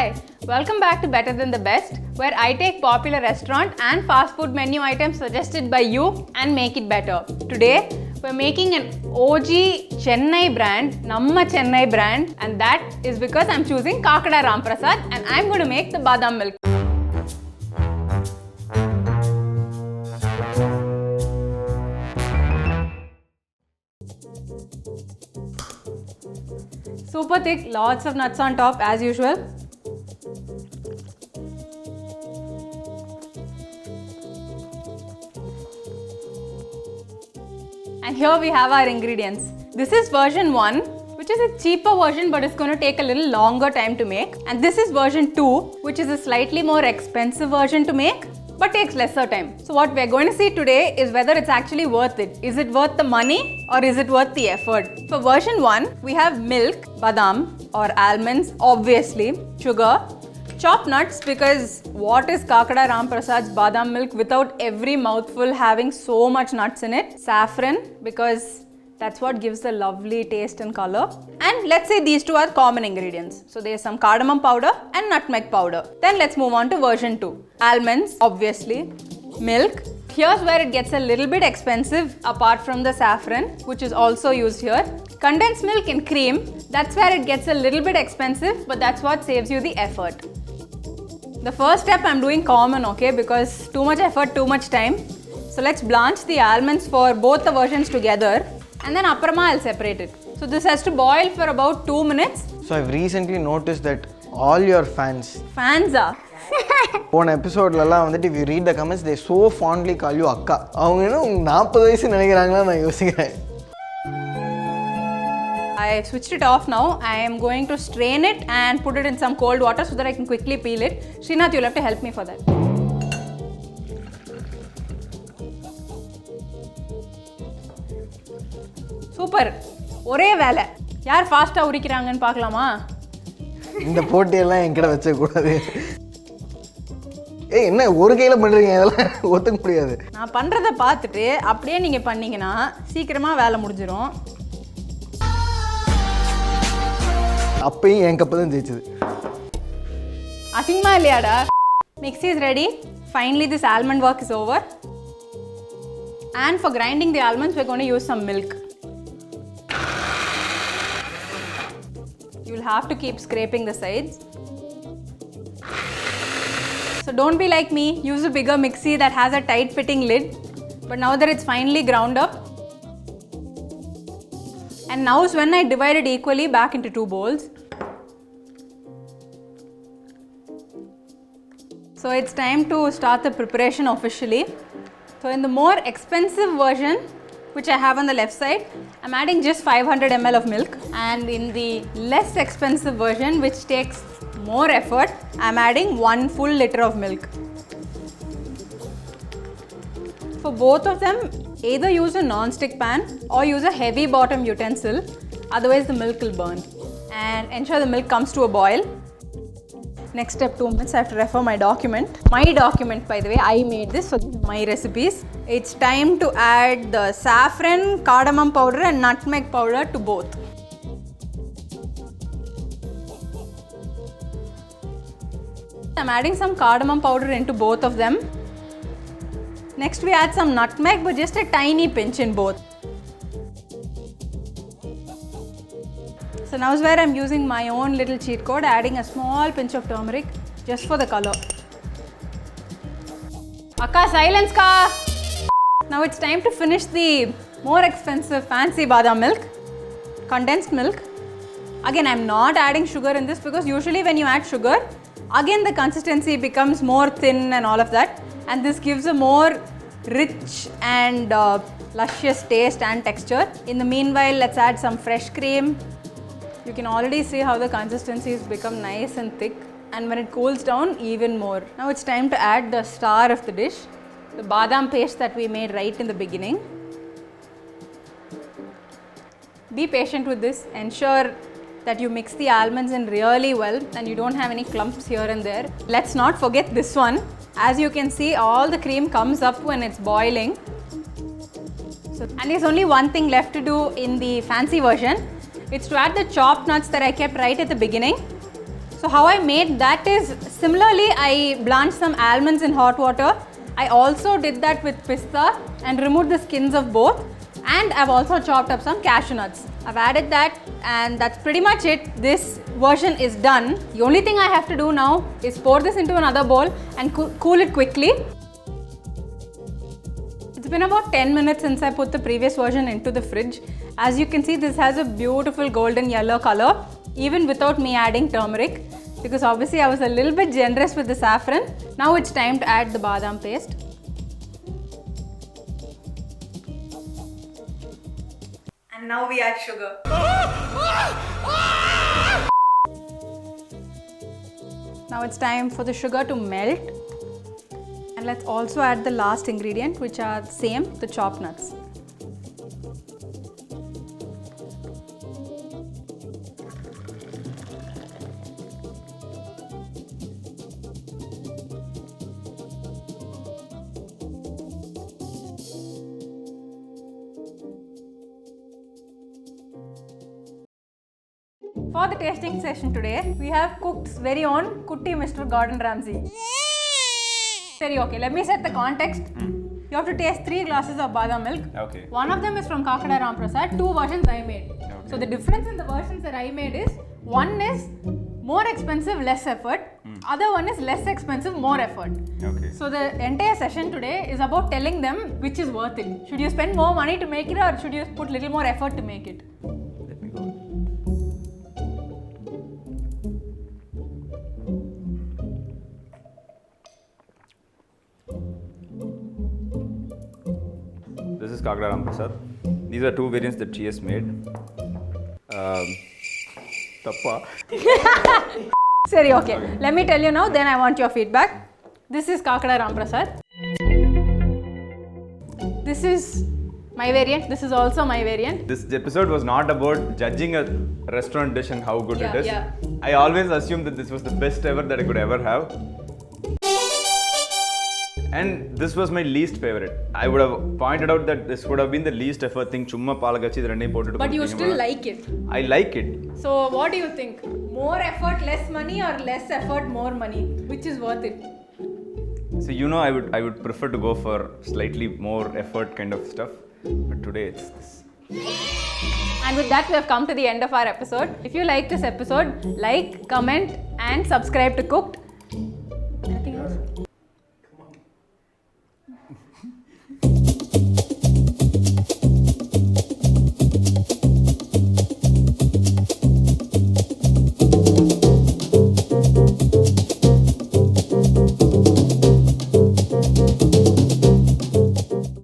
Hi, welcome back to Better Than the Best, where I take popular restaurant and fast food menu items suggested by you and make it better. Today, we're making an OG Chennai brand, Namma Chennai brand, and that is because I'm choosing Kakada Ramprasad and I'm going to make the Badam Milk. Super thick, lots of nuts on top as usual. And here we have our ingredients. This is version 1, which is a cheaper version but it's going to take a little longer time to make. And this is version 2, which is a slightly more expensive version to make but takes lesser time. So what we're going to see today is whether it's actually worth it. Is it worth the money or is it worth the effort? For version 1, we have milk, badam or almonds, obviously, sugar, chopped nuts, because what is Kakada Ramprasad's Badam Milk without every mouthful having so much nuts in it? Saffron, because that's what gives the lovely taste and color. And let's say these two are common ingredients. So there's some cardamom powder and nutmeg powder. Then let's move on to version 2. Almonds, obviously, milk. Here's where it gets a little bit expensive apart from the saffron, which is also used here. Condensed milk and cream, that's where it gets a little bit expensive, but that's what saves you the effort. The first step I'm doing common, okay, because too much effort, too much time. So let's blanch the almonds for both the versions together and then aprama I'll separate it. So this has to boil for about 2 minutes. So I've recently noticed that all your fans are one episode lala if you read the comments they so fondly call you akka. அவங்க என்ன 40 வயசு நினைக்கிறாங்களா நான் யோசிக்கிறேன். I switched it off now. I am going to strain it and put it in some cold water so that I can quickly peel it. Srinath, you'll have to help me for that. Super. ஒரே வேலை. யார் ஃபாஸ்டா உரிக்கறாங்கன்னு பார்க்கலாமா? இந்த போட்டி எல்லாம் என்கிட்ட வெச்ச கூடாது. ஏய் என்ன ஒரு கையில பண்றீங்க இதெல்லாம் ஒத்துக்க முடியாது. நான் பண்றத பார்த்துட்டு அப்படியே நீங்க பண்ணீங்கனா சீக்கிரமா வேலை முடிஞ்சிரும். அப்பயும் என் கப்பு தான் ஜெயிச்சது. அசிங்கமா இல்லையாடா? Mixie is ready. Finally this almond work is over. And for grinding the almonds we're going to use some milk. You'll have to keep scraping the sides. So don't be like me, use a bigger mixie that has a tight fitting lid. But now that it's finally ground up, and now is when I divide it equally back into 2 bowls. So it's time to start the preparation officially. So in the more expensive version, which I have on the left side, I'm adding just 500 ml of milk. And in the less expensive version, which takes more effort, I'm adding 1 full liter of milk. For both of them, either use a non-stick pan or use a heavy bottom utensil, otherwise the milk will burn. And ensure the milk comes to a boil. Next step, 2 minutes, I have to refer my document. My document, by the way, I made this for my recipes. It's time to add the saffron, cardamom powder and nutmeg powder to both. I'm adding some cardamom powder into both of them. Next we add some nutmeg, but just a tiny pinch in both. So now is where I'm using my own little cheat code, adding a small pinch of turmeric just for the color. Akka, silence ka! Now it's time to finish the more expensive fancy badam milk, condensed milk. Again, I'm not adding sugar in this because usually when you add sugar, again the consistency becomes more thin and all of that. And this gives a more rich and luscious taste and texture. In the meanwhile, let's add some fresh cream. You can already see how the consistency has become nice and thick, and when it cools down, even more. Now it's time to add the star of the dish, the badam paste that we made right in the beginning. Be patient with this. Ensure that you mix the almonds in really well and you don't have any clumps here and there. Let's not forget this one. As you can see, all the cream comes up when it's boiling. And there's only one thing left to do in the fancy version. It's to add the chopped nuts that I kept right at the beginning. So how I made that is, similarly I blanched some almonds in hot water. I also did that with pista and removed the skins of both, and I've also chopped up some cashew nuts. I've added that, and that's pretty much it. This version is done. The only thing I have to do now is pour this into another bowl and cool it quickly. It's been about 10 minutes since I put the previous version into the fridge. As you can see, this has a beautiful golden yellow color, even without me adding turmeric, because obviously I was a little bit generous with the saffron. Now it's time to add the badam paste. And now we add sugar. Now it's time for the sugar to melt. And let's also add the last ingredient, which are same, the chopped nuts. For the tasting session today, we have Cooked's very own Kutti Mr. Gordon Ramsay. Sorry, okay, let me set the context. You have to taste 3 glasses of Badam Milk. Okay. One of them is from Kakada Ramprasad, 2 versions I made. Okay. So the difference in the versions that I made is, one is more expensive, less effort. Other one is less expensive, more effort. Okay. So the entire session today is about telling them which is worth it. Should you spend more money to make it, or should you put little more effort to make it? Let me go. This is Kakada Ramprasad. These are 2 variants that she has made. Tappa. Sorry, okay. Let me tell you now, then I want your feedback. This is Kakada Ramprasad. This is my variant. This is also my variant. This episode was not about judging a restaurant dish and how good it is. Yeah. I always assumed that this was the best ever that I could ever have. And this was my least favorite. I would have pointed out that this would have been the least effort thing. Chumma palagachi rendu pottu. But you still like it. I like it. So what do you think? More effort, less money, or less effort, more money? Which is worth it? So I would prefer to go for slightly more effort kind of stuff. But today it's this. And with that, we have come to the end of our episode. If you like this episode, like, comment, and subscribe to Cooked.